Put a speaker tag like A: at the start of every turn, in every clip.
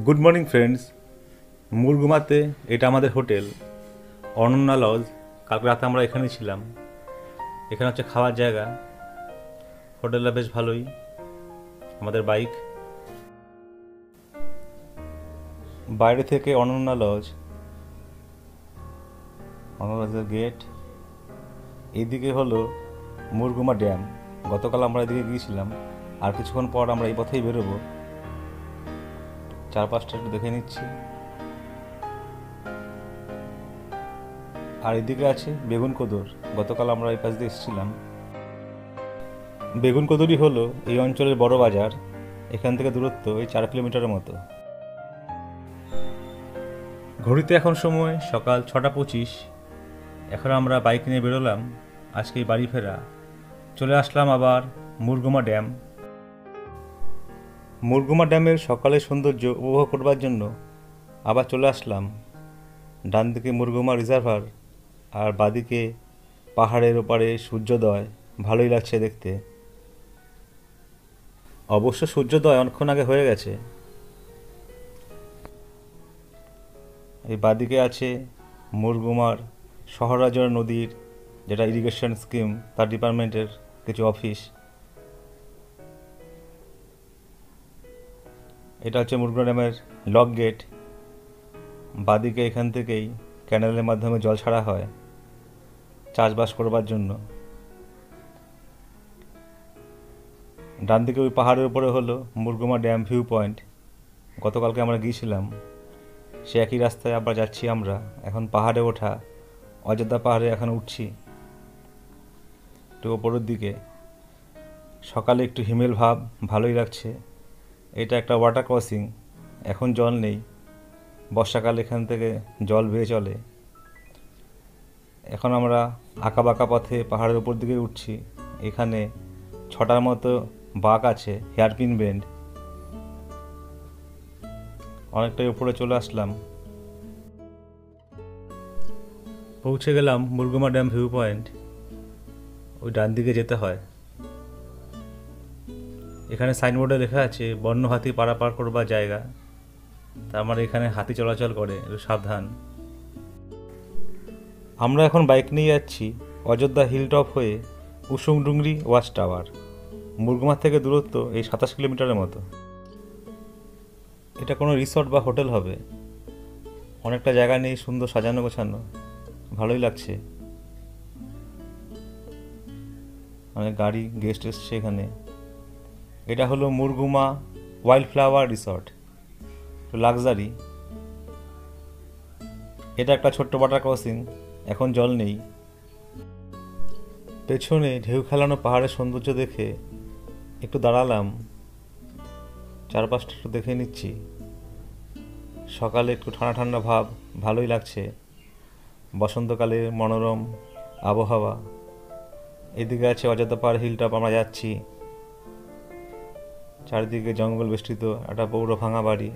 A: Good morning friends. মুরগুমাতে এটা আমাদের hotel Ananya lodge. কালকে রাতে আমরা এখানেই ছিলাম। এখানে হচ্ছে খাওয়ার জায়গা। হোটেলটা বেশ ভালোই। আমাদের বাইক বাইরে থেকে অনন্যা লজের গেট। এইদিকে হলো মুরগুমা ড্যাম। গতকাল আমরা এদিকে গিয়েছিলাম, আর কিছুক্ষণ পর আমরা এই পথেই বেরোবো। চারপাশটা একটু দেখে নিচ্ছি। আর এদিকে আছে বেগুনকোদর। গতকাল আমরা এই পাশ দিয়ে এসেছিলাম। বেগুনকোদরই হলো এই অঞ্চলের বড় বাজার। এখান থেকে দূরত্ব এই 4 কিলোমিটারের মতো। ঘড়িতে এখন সময় সকাল 6:25। এখন আমরা বাইক নিয়ে বেরোলাম আজকে বাড়ি ফেরা। চলে আসলাম আবার মুরগুমা ড্যাম। মুরগুমা ড্যামের সকালের সৌন্দর্য উপভোগ করবার জন্য আবার চলে আসলাম। ডান দিকে মুরগুমা রিজার্ভার, আর বাদিকে পাহাড়ের ওপারে সূর্যোদয়। ভালোই লাগছে দেখতে। অবশ্য সূর্যোদয় অনেকক্ষণ আগে হয়ে গেছে। এই বাদিকে আছে মুরগুমার সহরাজর নদীর যেটা ইরিগেশন স্কিম, তার ডিপার্টমেন্টের কিছু অফিস। এটা হচ্ছে মুরগুমা ড্যামের লক গেট। বাদিকে এখান থেকেই ক্যানেলের মাধ্যমে জল ছাড়া হয় চাষবাস করবার জন্য। ডান দিকে ওই পাহাড়ের উপরে হলো মুরগুমা ড্যাম ভিউ পয়েন্ট। গতকালকে আমরা গিয়েছিলাম, সে একই রাস্তায় আবার যাচ্ছি আমরা। এখন পাহাড়ে ওঠা, অযোধ্যা পাহাড়ে এখন উঠছি একটু ওপরের দিকে। সকালে একটু হিমেল ভাব, ভালোই লাগছে। এটা একটা ওয়াটার ক্রসিং, এখন জল নেই। বর্ষাকাল এখান থেকে জল বেয়ে চলে। এখন আমরা আঁকাবাঁকা পথে পাহাড়ের উপর দিকে উঠছি। এখানে 6টার মতো বাঁক আছে, হেয়ারপিন বেন্ড। অনেকটাই উপরে চলে আসলাম। পৌঁছে গেলাম মুরগুমা ড্যাম ভিউ পয়েন্ট। ওই ডান দিকে যেতে হয়। এখানে সাইনবোর্ডে লেখা আছে বন্য হাতি পারাপার করবার জায়গা। তার মানে এখানে হাতি চলাচল করে, একটু সাবধান। আমরা এখন বাইক নিয়ে যাচ্ছি অযোধ্যা হিলটপ হয়ে কুসুমডুংরি ওয়াচ টাওয়ার। মুরগুমা থেকে দূরত্ব এই 27 কিলোমিটারের মতো। এটা কোনো রিসর্ট বা হোটেল হবে। অনেকটা জায়গা নেই, সুন্দর সাজানো গোছানো, ভালোই লাগছে। অনেক গাড়ি, গেস্ট এসছে এখানে। এটা হলো Murguma wild flower resort, luxury. এটা একটা ছোট্ট ওয়াটার ক্রসিং, এখন জল নেই। পেছনে ঢেউ খেলানো পাহাড়ের সৌন্দর্য দেখে একটু দাঁড়ালাম, চারপাশটা একটু দেখে নিচ্ছি। সকালে একটু ঠান্ডা ঠান্ডা ভাব, ভালোই লাগছে। বসন্তকালের মনোরম আবহাওয়া। এদিকে আছে অযোধ্যা পাহাড় হিলটপ, আমরা যাচ্ছি। চারিদিকে জঙ্গল বেষ্টিত একটা পৌর ভাঙা বাড়ি,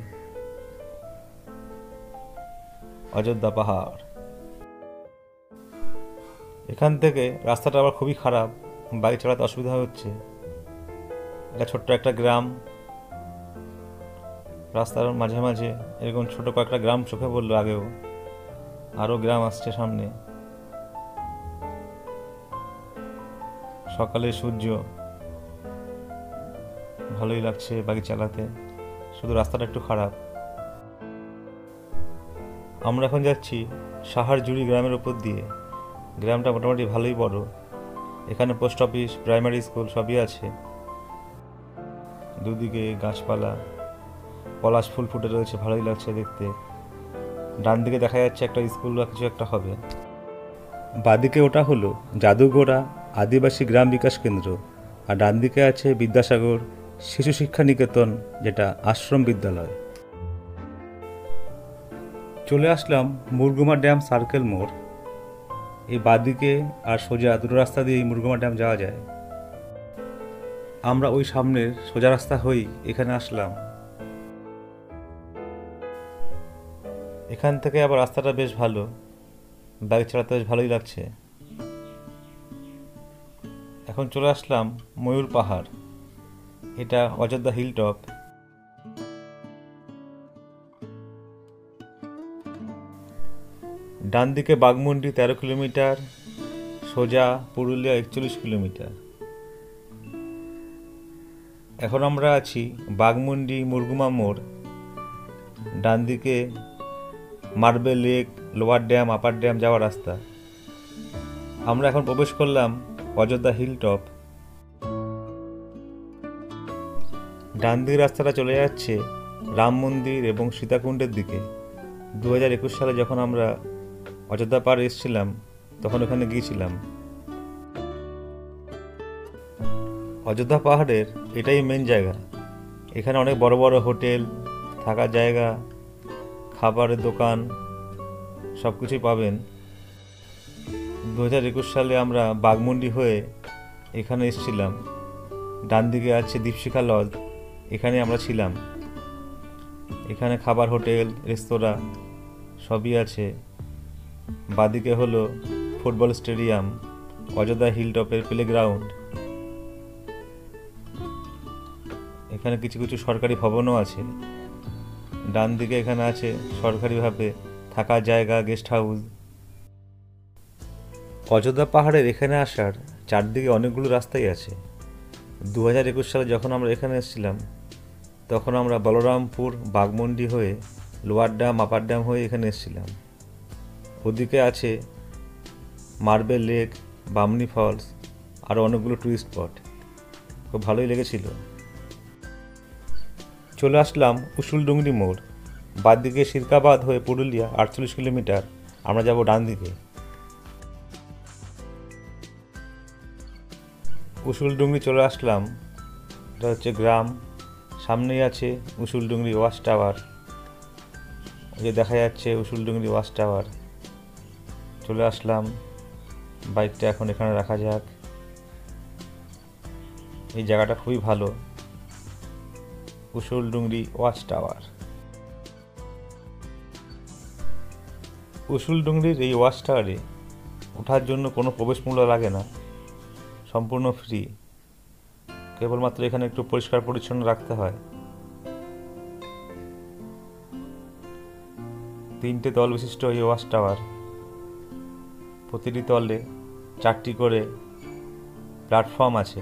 A: অযোধ্যা পাহাড়। এখান থেকে রাস্তাটা আবার খুবই খারাপ, বাইক চালাতে অসুবিধা হচ্ছে। এটা ছোট্ট একটা গ্রাম। রাস্তার মাঝে মাঝে এরকম ছোট কয়েকটা গ্রাম চোখে পড়লো আগেও, আরও গ্রাম আসছে সামনে। সকালে সূর্য, ভালোই লাগছে বাইক চালাতে, শুধু রাস্তাটা একটু খারাপ। আমরা এখন যাচ্ছি সাহারজুড়ি গ্রামের উপর দিয়ে। গ্রামটা মোটামুটি ভালোই বড়। এখানে পোস্ট অফিস, প্রাইমারি স্কুল সবই আছে। দুদিকে গাছপালা, পলাশ ফুল ফুটে রয়েছে, ভালোই লাগছে দেখতে। ডান দিকে দেখা যাচ্ছে একটা স্কুল বা কিছু একটা হবে। বাদিকে ওটা হলো জাদুঘোড়া আদিবাসী গ্রাম বিকাশ কেন্দ্র, আর ডান দিকে আছে বিদ্যাসাগর শিশু শিক্ষা নিকেতন, যেটা আশ্রম বিদ্যালয়। চলে আসলাম মুরগুমা ড্যাম সার্কেল মোড়। এই বাদিকে আর সোজা দুটো রাস্তা দিয়েই মুরগুমা ড্যাম যাওয়া যায়। আমরা ওই সামনের সোজা রাস্তা হয়েই এখানে আসলাম। এখান থেকে আবার রাস্তাটা বেশ ভালো, বাইক চালাতে বেশ ভালোই লাগছে। এখন চলে আসলাম ময়ূর পাহাড়। এটা অযোধ্যা হিলটপ। ডান দিকে বাঘমুন্ডি 13 কিলোমিটার, সোজা পুরুলিয়া 41 কিলোমিটার। এখন আমরা আছি বাঘমুন্ডি মুরগুমা মোড়। ডান দিকে Marble Lake, lower dam, upper dam যাওয়ার রাস্তা। আমরা এখন প্রবেশ করলাম অযোধ্যা হিল টপ। ডান দিকের রাস্তাটা চলে যাচ্ছে রাম মন্দির এবং সীতাকুণ্ডের দিকে। 2021 সালে যখন আমরা অযোধ্যা পাহাড়ে এসেছিলাম তখন ওখানে গিয়েছিলাম। অযোধ্যা পাহাড়ের এটাই মেন জায়গা। এখানে অনেক বড় বড় হোটেল, থাকার জায়গা, খাবারের দোকান সব কিছুই পাবেন। 2021 সালে আমরা বাঘমুন্ডি হয়ে এখানে এসেছিলাম। ডান দিকে আছে দীপশিখা লজ, এখানে আমরা ছিলাম। এখানে খাবার, হোটেল, রেস্তোরাঁ সবই আছে। বাদিকে হলো ফুটবল স্টেডিয়াম, অযোধ্যা হিল টপের প্লেগ্রাউন্ড। এখানে কিছু কিছু সরকারি ভবনও আছে। ডান দিকে এখানে আছে সরকারিভাবে থাকার জায়গা, গেস্ট হাউস। অযোধ্যা পাহাড়ের এখানে আসার চারদিকে অনেকগুলো রাস্তাই আছে। 2021 সালে যখন আমরা এখানে এসেছিলাম তখন আমরা বলরামপুর, বাঘমুন্ডি হয়ে লোয়ার ড্যাম, আপার ড্যাম হয়ে এখানে এসেছিলাম। ওদিকে আছে মার্বেল লেক, বামনি ফলস, আরও অনেকগুলো টুরিস্ট স্পট। খুব ভালোই লেগেছিল। চলে আসলাম উসুলডুংরি মোড়। বাদ দিকে শিরকাবাদ হয়ে পুরুলিয়া 48 কিলোমিটার, আমরা যাব ডান দিকে। উসুলডুংরি চলে আসলাম। এটা হচ্ছে গ্রাম। সামনেই আছে উসুলডুংরি ওয়াচ টাওয়ার। ওই যে দেখা যাচ্ছে উসুলডুংরি ওয়াচ টাওয়ার। চলে আসলাম। বাইকটা এখন এখানে রাখা যাক। এই জায়গাটা খুবই ভালো, উসুলডুংরি ওয়াচ টাওয়ার। উসুলডুংরির এই ওয়াচ টাওয়ারে ওঠার জন্য কোনো প্রবেশ মূল্য লাগে না, সম্পূর্ণ ফ্রি। কেবলমাত্র এখানে একটু পরিষ্কার পরিচ্ছন্ন রাখতে হয়। 3টে তল বিশিষ্ট এই ওয়াচ টাওয়ার। প্রতিটি তলে 4টি করে প্ল্যাটফর্ম আছে।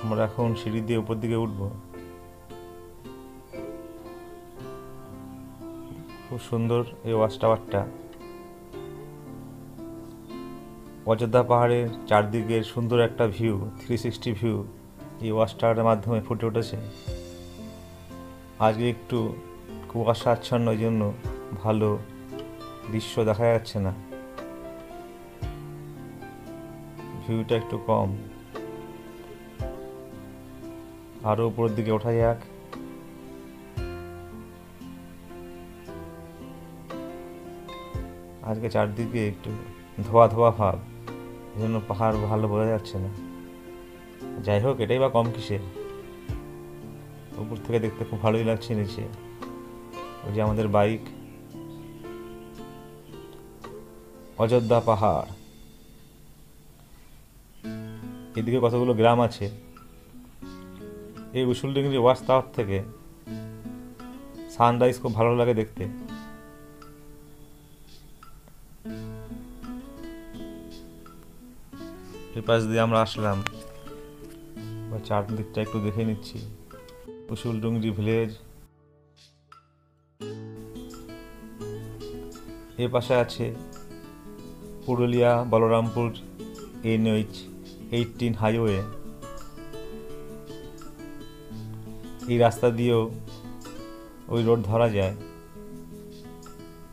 A: আমরা এখন সিঁড়ি দিয়ে উপর দিকে উঠব। খুব সুন্দর এই ওয়াচ টাওয়ারটা। অযোধ্যা পাহাড়ের চারদিকের সুন্দর একটা ভিউ, 360 ভিউ এই ওয়াচ টাওয়ারের মাধ্যমে ফুটে উঠেছে। আজকে একটু কুয়াশা আচ্ছন্ন, এই জন্য ভালো দৃশ্য দেখা যাচ্ছে না, ভিউটা একটু কম। আরও উপরের দিকে ওঠা যাক। আজকে চারদিকে একটু ধোয়া ধোয়া ভাব, এই জন্য পাহাড় ভালো বোঝা যাচ্ছে না। যাই হোক, এটাই বা কম কিসের। উপর থেকে দেখতে খুব ভালোই লাগছে। নিচে ওই যে আমাদের বাইক। অযোধ্যা পাহাড়, এদিকে কতগুলো গ্রাম আছে। এই উসুলডুংরি ওয়াচ টাওয়ার থেকে সানরাইজ খুব ভালো লাগে দেখতে। এই পাশ দিয়ে আমরা আসলাম, চারদিকটা একটু দেখে নিচ্ছি। উসুলডুংরি ভিলেজ। এ পাশে আছে পুরুলিয়া বলরামপুর NH 18 হাইওয়ে। এই রাস্তা দিয়েও ওই রোড ধরা যায়।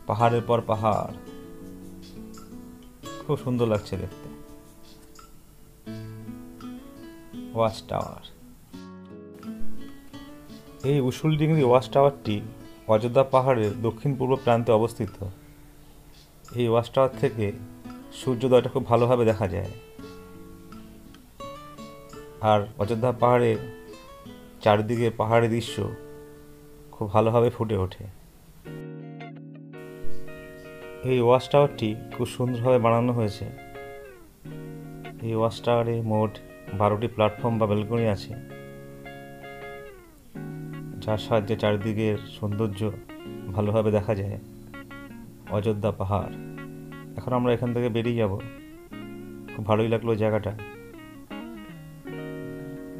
A: পাহাড়ের পর পাহাড়, খুব সুন্দর লাগছে দেখতে। Watch tower. এই উসুলডুংরি ওয়াচ টাওয়ারটি অযোধ্যা পাহাড়ের দক্ষিণ পূর্ব প্রান্তে অবস্থিত। এই ওয়াচ টাওয়ার থেকে সূর্যোদয়টা খুব ভালোভাবে দেখা যায়, আর অযোধ্যা পাহাড়ের চারদিকে পাহাড়ি দৃশ্য খুব ভালোভাবে ফুটে ওঠে। এই ওয়াচ টাওয়ারটি খুব সুন্দরভাবে বানানো হয়েছে। এই ওয়াচ টাওয়ারে মোট 12টি প্ল্যাটফর্ম বা ব্যালকনি আছে, যার সাহায্যে চারদিকের সৌন্দর্য ভালোভাবে দেখা যায়। অযোধ্যা পাহাড়। এখন আমরা এখান থেকে বেরিয়ে যাব। খুব ভালোই লাগলো জায়গাটা।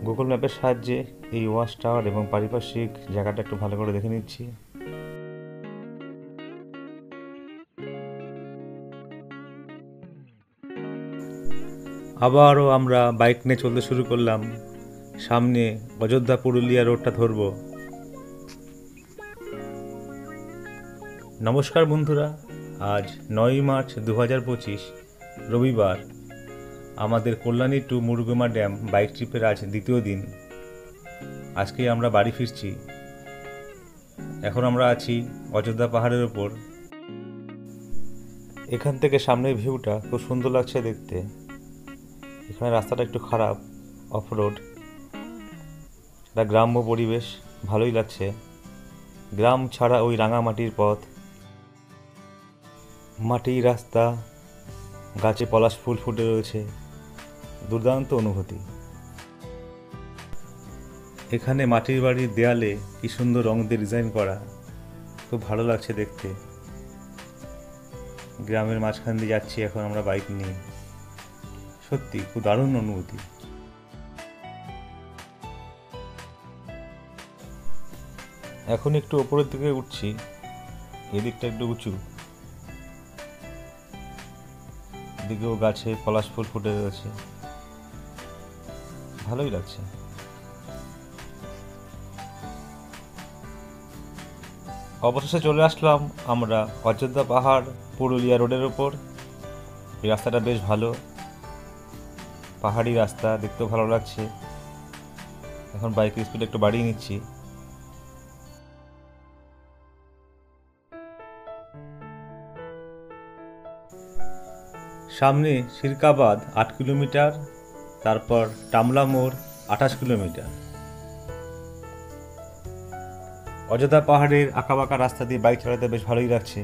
A: গুগল ম্যাপের সাহায্যে এই ওয়াচ টাওয়ার এবং পারিপার্শ্বিক জায়গাটা একটু ভালো করে দেখে নিচ্ছি। আবারও আমরা বাইক নিয়ে চলতে শুরু করলাম। সামনে অযোধ্যা পুরুলিয়া রোডটা ধরব। নমস্কার বন্ধুরা, আজ 9 মার্চ 2025 রবিবার। আমাদের Kalyani to Murguma dam bike ট্রিপের আজ দ্বিতীয় দিন। আজকে আমরা বাড়ি ফিরছি। এখন আমরা আছি অযোধ্যা পাহাড়ের ওপর। এখান থেকে সামনের ভিউটা খুব সুন্দর লাগছে দেখতে। এখানে রাস্তাটা একটু খারাপ, অফ রোড। একটা গ্রাম্য পরিবেশ, ভালোই লাগছে। গ্রাম ছাড়া ওই রাঙামাটির পথ, মাটির রাস্তা, গাছে পলাশ ফুল ফুটে রয়েছে, দুর্দান্ত অনুভূতি। এখানে মাটির বাড়ির দেয়ালে কি সুন্দর রং দিয়ে ডিজাইন করা, খুব ভালো লাগছে দেখতে। গ্রামের মাঝখান দিয়ে যাচ্ছি এখন আমরা বাইক নিয়ে। সত্যি খুব দারুণ অনুভূতি। এখন একটু ওপরের দিকে উঠছি, এদিকটা একটু উঁচু, এদিকেও গাছে পলাশ ফুল ফুটে রয়েছে, ভালোই লাগছে। অবশেষে চলে আসলাম আমরা অযোধ্যা পাহাড় পুরুলিয়া রোডের ওপর। এই রাস্তাটা বেশ ভালো, পাহাড়ি রাস্তা, দেখতেও ভালো লাগছে। এখন বাইকের স্পিড একটু বাড়িয়ে নিচ্ছি। সামনে সিরকাবাদ 8 কিলোমিটার, তারপর টামলা মোড় 28 কিলোমিটার। অযোধ্যা পাহাড়ের আঁকাবাঁকা রাস্তা দিয়ে বাইক চালাতে বেশ ভালোই লাগছে।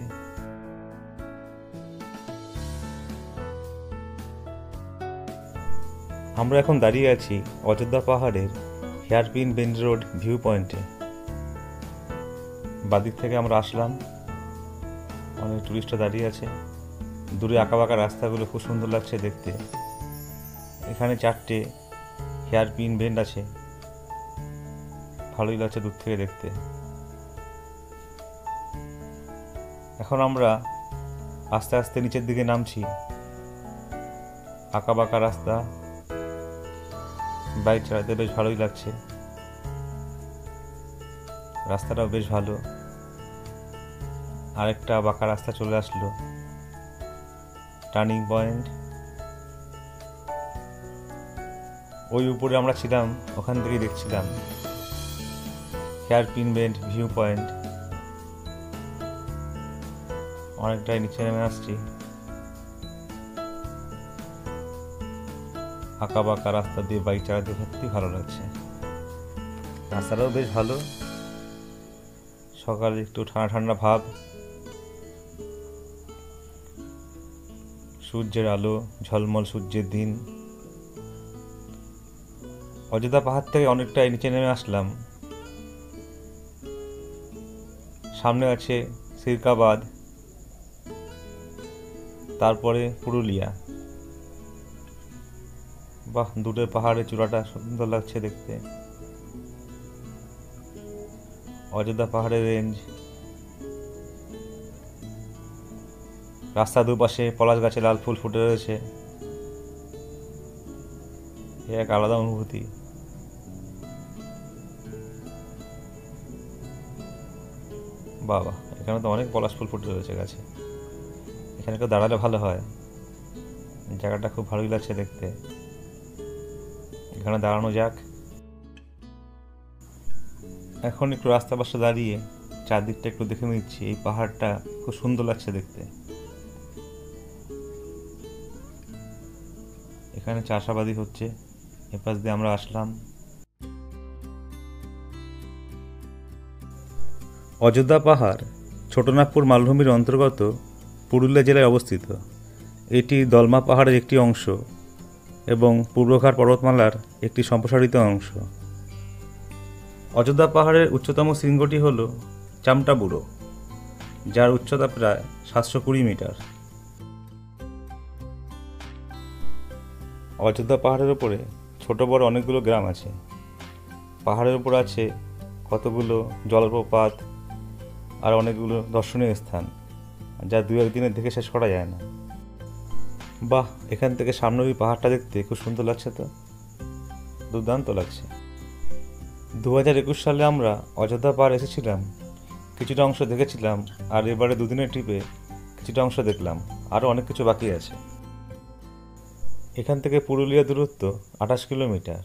A: আমরা এখন দাঁড়িয়ে আছি অযোধ্যা পাহাড়ের হেয়ারপিন বেন্ড রোড ভিউ পয়েন্টে। বাদিক থেকে আমরা আসলাম, অনেক টুরিস্টরা দাঁড়িয়ে আছে। দূরে আঁকাবাঁকা রাস্তাগুলো খুব সুন্দর লাগছে দেখতে। এখানে 4টে হেয়ারপিন বেন্ড আছে, ভালোই লাগছে দূর থেকে দেখতে। এখন আমরা আস্তে আস্তে নিচের দিকে নামছি। আঁকাবাঁকা রাস্তা, বাইক চালাতে বেশ ভালোই লাগছে। রাস্তাটাও বেশ ভালো। আরেকটা বাঁকা রাস্তা চলে আসলো, টার্নিং পয়েন্ট। ওই উপরে আমরা ছিলাম, ওখান থেকেই দেখছিলাম হেয়ারপিন বেন্ড ভিউ পয়েন্ট। অনেকটাই নিচে নেমে আসছি। আঁকা বাঁকা রাস্তা দিয়ে বাইক চালাতে সত্যি ভালো লাগছে। রাস্তাটাও বেশ ভালো, সকালে একটু ঠান্ডা ঠান্ডা ভাব, সূর্যের আলো, ঝলমল সূর্যের দিন। অযোধ্যা পাহাড় থেকে অনেকটাই নিচে নেমে আসলাম। সামনে আছে সিরকাবাদ, তারপরে পুরুলিয়া। বাহ, দূরের পাহাড়ের চূড়াটা সুন্দর লাগছে দেখতে। অযোধ্যা পাহাড়ের রেঞ্জ, রাস্তা দুপাশে পলাশ গাছে লাল ফুল ফুটে রয়েছে। এক আলাদা অনুভূতি। বাবা, এখানে তো অনেক পলাশ ফুল ফুটে রয়েছে গাছে। এখানে কেউ দাঁড়ালে ভালো হয়। জায়গাটা খুব ভালোই লাগছে দেখতে। এখানে দাঁড়ানো যাক। এখন একটু রাস্তার পাশে দাঁড়িয়ে চারদিকটা একটু দেখে নিচ্ছি। এই পাহাড়টা খুব সুন্দর লাগছে দেখতে। এখানে চাষাবাদি হচ্ছে, এপাশ দিয়ে আমরা আসলাম। অযোধ্যা পাহাড় ছোটনাগপুর মালভূমির অন্তর্গত পুরুলিয়া জেলায় অবস্থিত। এটি দলমা পাহাড়ের একটি অংশ এবং পূর্বঘাট পর্বতমালার একটি সম্প্রসারিত অংশ। অযোধ্যা পাহাড়ের উচ্চতম শৃঙ্গটি হল চামটা বুড়ো, যার উচ্চতা প্রায় 720 মিটার। অযোধ্যা পাহাড়ের ওপরে ছোট বড় অনেকগুলো গ্রাম আছে। পাহাড়ের ওপর আছে কতগুলো জলপ্রপাত আর অনেকগুলো দর্শনীয় স্থান, যা দু একদিনে দেখে শেষ করা যায় না। বাহ, এখান থেকে সামনের ওই পাহাড়টা দেখতে খুব সুন্দর লাগছে তো, দুর্দান্ত লাগছে। 2021 সালে আমরা অযোধ্যা পাহাড় এসেছিলাম, কিছুটা অংশ দেখেছিলাম, আর এবারে দুদিনের ট্রিপে কিছুটা অংশ দেখলাম, আরও অনেক কিছু বাকি আছে। এখান থেকে পুরুলিয়া দূরত্ব 28 কিলোমিটার।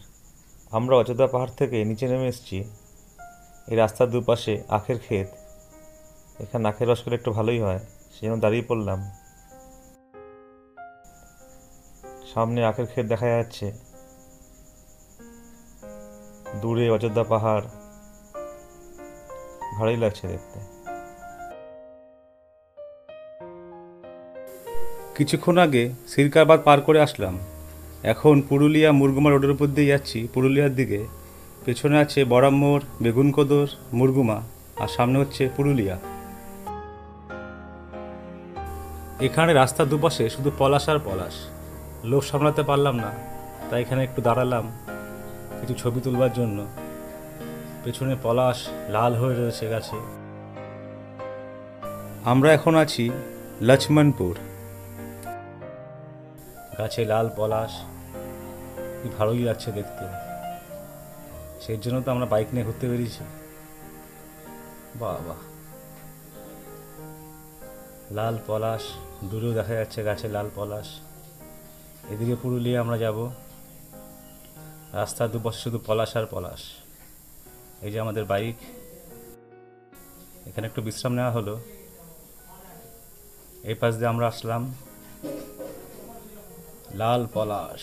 A: আমরা অযোধ্যা পাহাড় থেকে নিচে নেমে এসেছি। এই রাস্তার দুপাশে আখের ক্ষেত, এখানে আখের রস খেলে একটু ভালোই হয়, সেজন্য দাঁড়িয়ে পড়লাম। সামনে আখের ক্ষেত দেখা যাচ্ছে, দূরে অযোধ্যা পাহাড়, ভালোই লাগছে দেখতে। কিছুক্ষণ আগে সিরকারবাদ পার করে আসলাম। এখন পুরুলিয়া মুরগুমা রোডের উপর দিয়ে যাচ্ছি পুরুলিয়ার দিকে। পেছনে আছে বরামমোড়, বেগুনকোদর, মুরগুমা, আর সামনে হচ্ছে পুরুলিয়া। এখানে রাস্তার দুপাশে শুধু পলাশ আর পলাশ। লোক সামলাতে পারলাম না, তাই এখানে একটু দাঁড়ালাম কিছু ছবি তুলবার জন্য। পেছনে পলাশ লাল হয়ে রয়েছে গাছে। আমরা এখন আছি লক্ষ্মণপুর। গাছে লাল পলাশ, কি ভালোই লাগছে দেখতে। সেই জন্য তো আমরা বাইক নিয়ে ঘুরতে বেরিয়েছি। বাহ বাহ, লাল পলাশ, দূরেও দেখা যাচ্ছে গাছে লাল পলাশ। এদিকে পুরুলিয়া আমরা যাব। রাস্তার দুপাশে শুধু পলাশ আর পলাশ। এই যে আমাদের বাইক, এখানে একটু বিশ্রাম নেওয়া হলো। এই পাশ দিয়ে আমরা আসলাম। লাল পলাশ,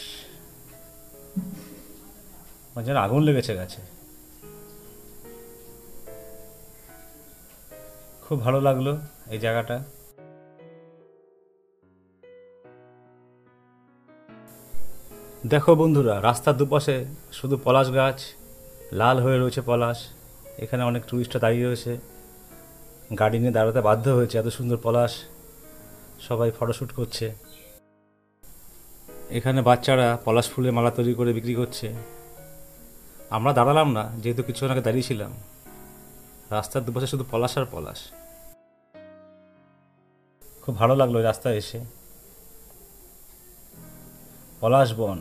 A: যেন আগুন লেগেছে গাছে। খুব ভালো লাগলো এই জায়গাটা। দেখো বন্ধুরা, রাস্তার দুপাশে শুধু পলাশ গাছ, লাল হয়ে রয়েছে পলাশ। এখানে অনেক টুরিস্টরা দাঁড়িয়ে রয়েছে, গাড়ি নিয়ে দাঁড়াতে বাধ্য হয়েছে, এত সুন্দর পলাশ। সবাই ফটোশ্যুট করছে। এখানে বাচ্চারা পলাশ ফুলের মালা তৈরি করে বিক্রি করছে। আমরা দাঁড়ালাম না, যেহেতু কিছুক্ষণ আগে দাঁড়িয়েছিলাম। রাস্তার দুপাশে শুধু পলাশ আর পলাশ। খুব ভালো লাগলো এই রাস্তায় এসে। পলাশ বন,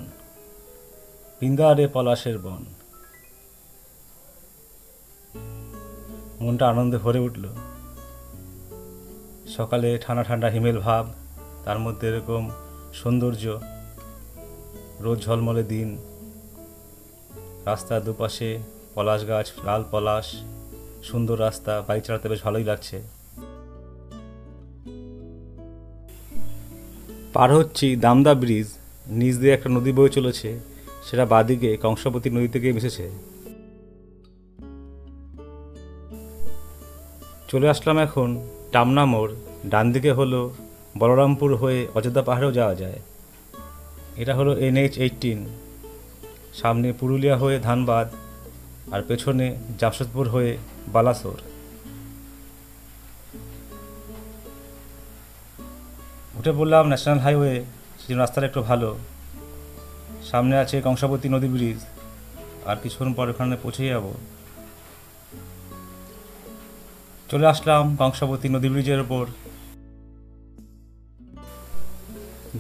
A: পিন্দারে পলাশের বন। মনটা আনন্দে ভরে উঠল। সকালে ঠান্ডা ঠান্ডা হিমেল ভাব, তার মধ্যে এরকম সৌন্দর্য, রোদ ঝলমলে দিন, রাস্তার দুপাশে পলাশ গাছ, লাল পলাশ, সুন্দর রাস্তা। বাইক চালাতে বেশ ভালোই লাগছে। পার হচ্ছি দামদা ব্রিজ। নিচ দিয়ে একটা নদী বয়ে চলেছে, সেটা বাদিকে কংসাবতী নদীতে গিয়ে মিশেছে। চলে আসলাম এখন টামনা মোড়। ডান দিকে হলো বলরামপুর হয়ে অযোধ্যা পাহাড়েও যাওয়া যায়। এটা হলো NH-18। সামনে পুরুলিয়া হয়ে ধানবাদ, আর পেছনে জামশেদপুর হয়ে বালাসোর। উঠে পড়লাম ন্যাশনাল হাইওয়ে, সেই রাস্তাটা একটু ভালো। সামনে আছে কংসাবতী নদী ব্রিজ, আর কিছুক্ষণ পর ওখানে পৌঁছে যাব। চলে আসলাম কংসাবতী নদী ব্রিজের ওপর।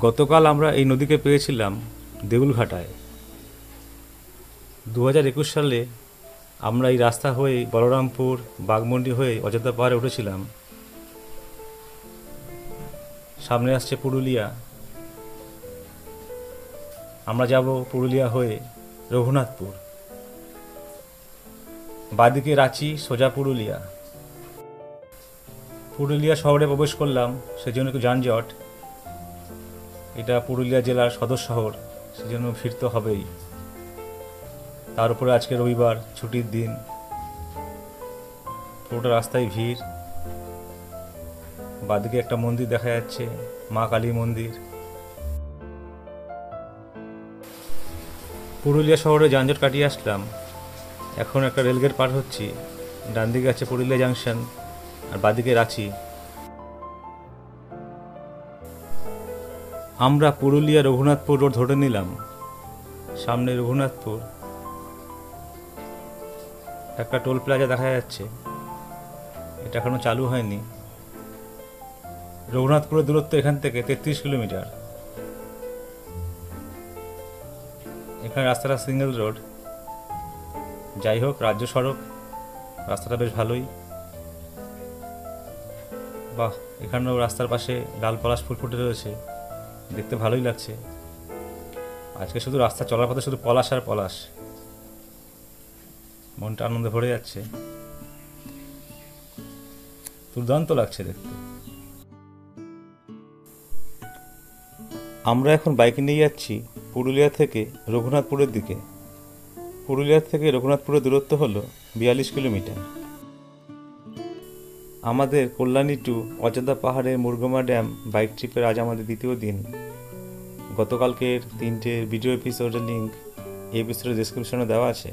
A: গতকাল আমরা এই নদীকে পেয়েছিলাম দেউলঘাটায়। 2021 সালে আমরা এই রাস্তা হয়ে বলরামপুর, বাঘমন্ডি হয়ে অযোধ্যা পাহাড়ে উঠেছিলাম। সামনে আসছে পুরুলিয়া। আমরা যাব পুরুলিয়া হয়ে রঘুনাথপুর। বাদিকে রাঁচি, সোজা পুরুলিয়া। পুরুলিয়া শহরে প্রবেশ করলাম, সেজন্য একটু যানজট। এটা পুরুলিয়া জেলার সদর শহর, সেজন্য ভিড় তো হবেই। তার উপরে আজকে রবিবার, ছুটির দিন, পুরোটা রাস্তায় ভিড়। বাদিকে একটা মন্দির দেখা যাচ্ছে, মা কালী মন্দির। পুরুলিয়া শহরে যানজট কাটিয়ে আসলাম। এখন একটা রেলগেট পার হচ্ছি। ডান দিকে আছে পুরুলিয়া জাংশন, আর বাদিকে রাঁচি। আমরা পুরুলিয়া রঘুনাথপুর রোড ধরে নিলাম। সামনে রঘুনাথপুর, একটা টোল প্লাজা দেখা যাচ্ছে, এটা এখনো চালু হয়নি। রঘুনাথপুরের দূরত্ব এখান থেকে 33 কিলোমিটার। এখানে রাস্তাটা সিঙ্গেল রোড, যাই হোক রাজ্য সড়ক, রাস্তাটা বেশ ভালোই। বাহ, এখানেও রাস্তার পাশে লাল পলাশ ফুল ফুটে রয়েছে, দেখতে ভালোই লাগছে। আজকে শুধু রাস্তা চলার পথে শুধু পলাশ আর পলাশ, মনটা আনন্দে ভরে যাচ্ছে, দুর্দান্ত লাগছে দেখতে। আমরা এখন বাইক নিয়ে যাচ্ছি পুরুলিয়া থেকে রঘুনাথপুরের দিকে। পুরুলিয়া থেকে রঘুনাথপুরের দূরত্ব হলো 42 কিলোমিটার। আমাদের কল্যাণী টু অযোধ্যা পাহাড়ের মুরগুমা ড্যাম বাইক ট্রিপের আজ আমাদের দ্বিতীয় দিন। গতকালকের 3টে ভিডিও এপিসোডের লিঙ্ক এই এপিসোডের ডেসক্রিপশনে দেওয়া আছে।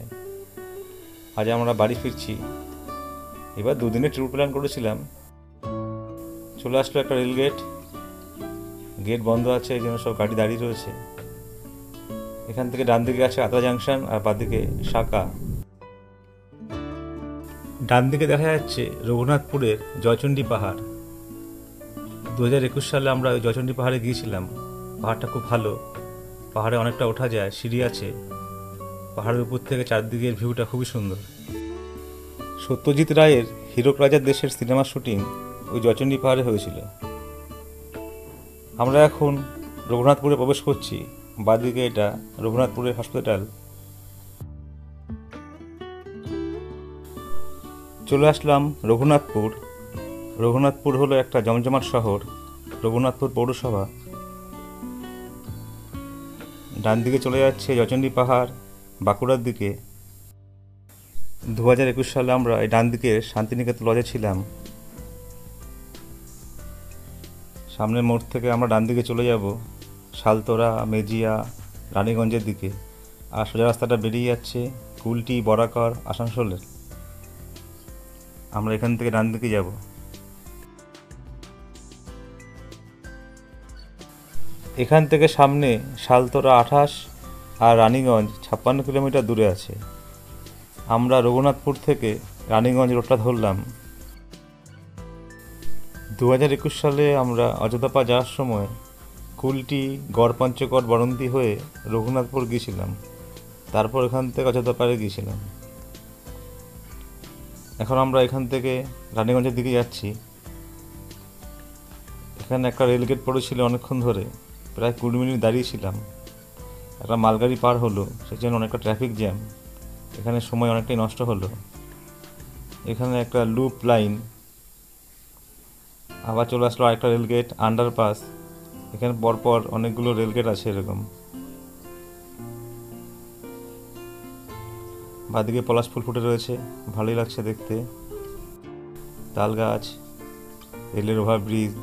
A: আজ আমরা বাড়ি ফিরছি। এবার 2 দিনের ট্যুর প্ল্যান করেছিলাম, চলে আসলো একটা রেলগেট, গেট বন্ধ আছে, এই জন্য সব গাড়ি দাঁড়িয়ে রয়েছে। এখান থেকে ডান দিকে আছে আদ্রা জাংশন আর বাঁদিকে সাকা। ডান দিকে দেখা যাচ্ছে রঘুনাথপুরের জয়চণ্ডী পাহাড়। 2021 সালে আমরা ওই জয়চণ্ডী পাহাড়ে গিয়েছিলাম। পাহাড়টা খুব ভালো, পাহাড়ে অনেকটা ওঠা যায়, সিঁড়ি আছে। পাহাড়ের উপর থেকে চারদিকের ভিউটা খুবই সুন্দর। সত্যজিৎ রায়ের হীরক রাজার দেশের সিনেমার শুটিং ওই জয়চণ্ডী পাহাড়ে হয়েছিল। আমরা এখন রঘুনাথপুরে প্রবেশ করছি। বাঁদিকে এটা রঘুনাথপুরের হসপিটাল। চলে আসলাম রঘুনাথপুর। রঘুনাথপুর হলো একটা জমজমাট শহর, রঘুনাথপুর পৌরসভা। ডান দিকে চলে যাচ্ছে জয়চণ্ডী পাহাড়, বাঁকুড়ার দিকে। 2021 সালে আমরা এই ডান দিকে শান্তিনিকেতন লজে ছিলাম। সামনের মোড় থেকে আমরা ডান দিকে চলে যাব শালতোরা, মেজিয়া, রানীগঞ্জের দিকে। আর সোজা রাস্তাটা বেরিয়ে যাচ্ছে কুলটি, বরাকর, আসানসোলের। আমরা এখান থেকে ডান দিকে যাব। এখান থেকে সামনে শালতোরা 28 আর রানীগঞ্জ 56 কিলোমিটার দূরে আছে। আমরা রঘুনাথপুর থেকে রানীগঞ্জ রোডটা ধরলাম। 2021 সালে আমরা অযোধ্যা পাহাড় যাওয়ার সময় কুলটি, গড়পঞ্চকোট, বরন্তি হয়ে রঘুনাথপুর গিয়েছিলাম, তারপর এখান থেকে অযোধ্যা পাহাড়ে গিয়েছিলাম। এখন আমরা এখান থেকে রানীগঞ্জের দিকে যাচ্ছি। এখানে একটা রেলগেট পড়েছিল অনেকক্ষণ ধরে, প্রায় 20 মিনিট দাঁড়িয়েছিলাম। একটা মালগাড়ি পার হলো, সেই জন্য অনেকটা ট্রাফিক জ্যাম, এখানে সময় অনেকটাই নষ্ট হলো। এখানে একটা লুপ লাইন, আবার চলে আসলো আরেকটা রেলগেট, আন্ডারপাস। এখানে পরপর অনেকগুলো রেলগেট আছে এরকম। বাঁদিকে পলাশ ফুল ফুটে রয়েছে, ভালোই লাগছে দেখতে। তাল গাছ, রেলের ওভারব্রিজ,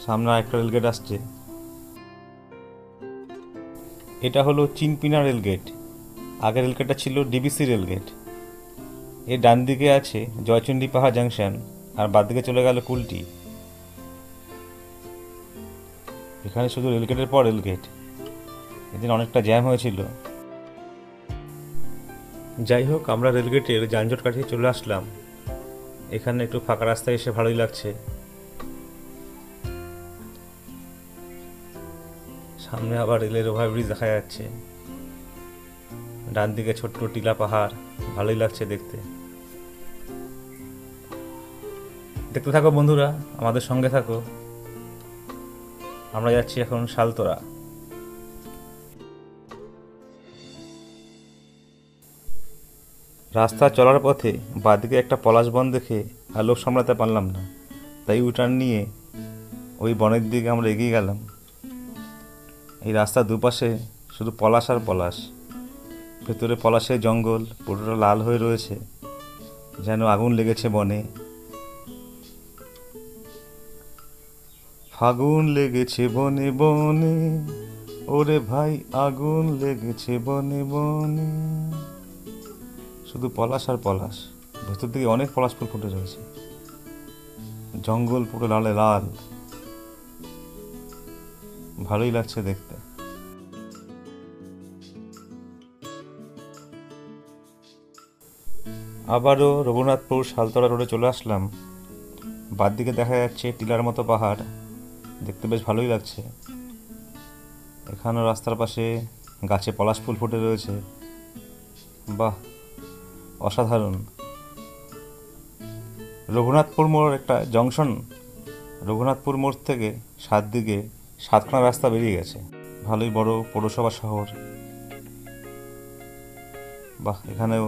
A: সামনে একটা রেলগেট আসছে। এটা হলো চিনপিনা রেলগেট, আগের রেলগেটটা ছিল ডিবিসি রেলগেট। এর ডান দিকে আছে জয়চণ্ডী পাহাড় জাংশন আর বাঁদিকে চলে গেল কুলটি। এখানে শুধু রেলগেটের পর রেলগেট, এদিন অনেকটা জ্যাম হয়েছিল। যাই হোক, আমরা রেলগেটের যানজট কাটিয়ে চলে আসলাম। এখানে একটু ফাঁকা রাস্তায় এসে ভালোই লাগছে। সামনে আবার রেলের ওভারব্রিজ দেখা যাচ্ছে। ডান দিকে ছোট্ট টিলা পাহাড়, ভালোই লাগছে দেখতে। দেখতে থাকো বন্ধুরা, আমাদের সঙ্গে থাকো। আমরা যাচ্ছি এখন শালতোরা। রাস্তা চলার পথে বাঁদিকে একটা পলাশ বন দেখে আর লোভ সামলাতে পারলাম না, তাই ইউটার্ন নিয়ে ওই বনের দিকে আমরা এগিয়ে গেলাম। এই রাস্তার দুপাশে শুধু পলাশ আর পলাশ, ভেতরে পলাশের জঙ্গল, পুরোটা লাল হয়ে রয়েছে, যেন আগুন লেগেছে বনে। ফাগুন লেগেছে বনে বনে, ওরে ভাই আগুন লেগেছে বনে বনে। শুধু পলাশ আর পলাশ, ভেতর দিকে অনেক পলাশ ফুল ফুটে রয়েছে। জঙ্গল পুরো লালে লাল, ভালোই লাগছে দেখতে। আবারও রঘুনাথপুর শালতরা রোডে চলে আসলাম। বাদ দিকে দেখা যাচ্ছে টিলার মতো পাহাড়, দেখতে বেশ ভালোই লাগছে। এখানেও রাস্তার পাশে গাছে পলাশ ফুল ফুটে রয়েছে, বাহ অসাধারণ। রঘুনাথপুর মোড় একটা জংশন, রঘুনাথপুর মোড় থেকে 7 দিকে 7খানা রাস্তা বেরিয়ে গেছে, ভালোই বড় পৌরসভা শহর। বাহ, এখানেও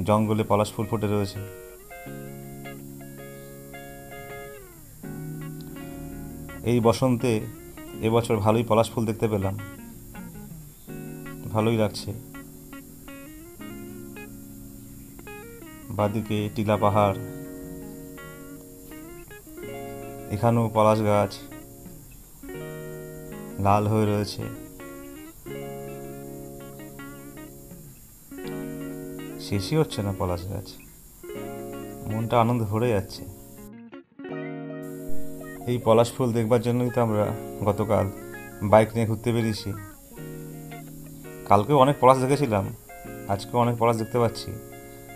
A: জঙ্গলে পলাশ ফুল ফুটে রয়েছে। এই বসন্তে এবছর ভালোই পলাশ ফুল দেখতে পেলাম, ভালোই লাগছে। বাদিকে টিলা পাহাড়, এখানেও পলাশ গাছ লাল হয়ে রয়েছে। শেষই হচ্ছে না পলাশ গাছ, মনটা আনন্দে ভরে যাচ্ছে। এই পলাশ ফুল দেখবার জন্যই তো আমরা গতকাল বাইক নিয়ে ঘুরতে বেরিয়েছি। কালকেও অনেক পলাশ দেখেছিলাম, আজকেও অনেক পলাশ দেখতে পাচ্ছি,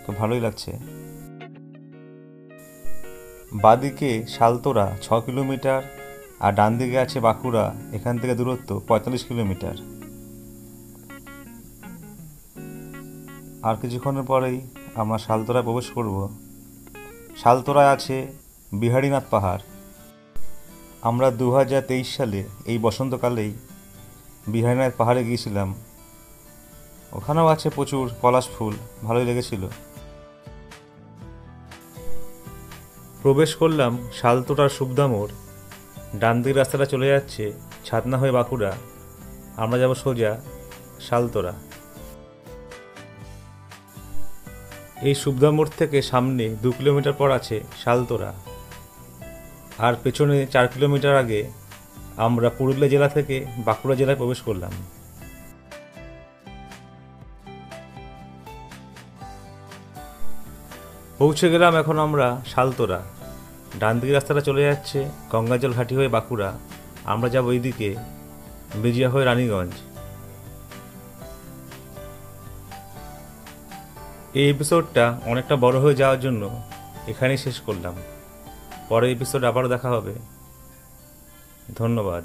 A: তো ভালোই লাগছে। বাদিকে শালতোরা 6 কিলোমিটার, আর ডান দিকে আছে বাঁকুড়া, এখান থেকে দূরত্ব 45 কিলোমিটার। আর কিছুক্ষণের পরেই আমরা শালতোরায় প্রবেশ করব। শালতোরায় আছে বিহারীনাথ পাহাড়। আমরা 2023 সালে এই বসন্তকালেই বিহারীনাথ পাহাড়ে গিয়েছিলাম, ওখানেও আছে প্রচুর পলাশ ফুল, ভালোই লেগেছিল। প্রবেশ করলাম শালতোরার সুবদা মোড়। ডান দিকের রাস্তাটা চলে যাচ্ছে ছাতনা হয়ে বাঁকুড়া, আমরা যাব সোজা শালতোরা। এই সুবদা মোড় থেকে সামনে 2 কিলোমিটার পর আছে শালতোরা, আর পেছনে 4 কিলোমিটার আগে আমরা পুরুলিয়া জেলা থেকে বাঁকুড়া জেলায় প্রবেশ করলাম। পৌঁছে গেলাম এখন আমরা শালতোরা। ডান দিকের রাস্তাটা চলে যাচ্ছে গঙ্গাজল ঘাটি হয়ে বাঁকুড়া, আমরা যাব এইদিকে বেজিয়া হয়ে রানীগঞ্জ। এই এপিসোডটা অনেকটা বড় হয়ে যাওয়ার জন্য এখানেই শেষ করলাম। পরের এপিসোড আবারও দেখা হবে। ধন্যবাদ।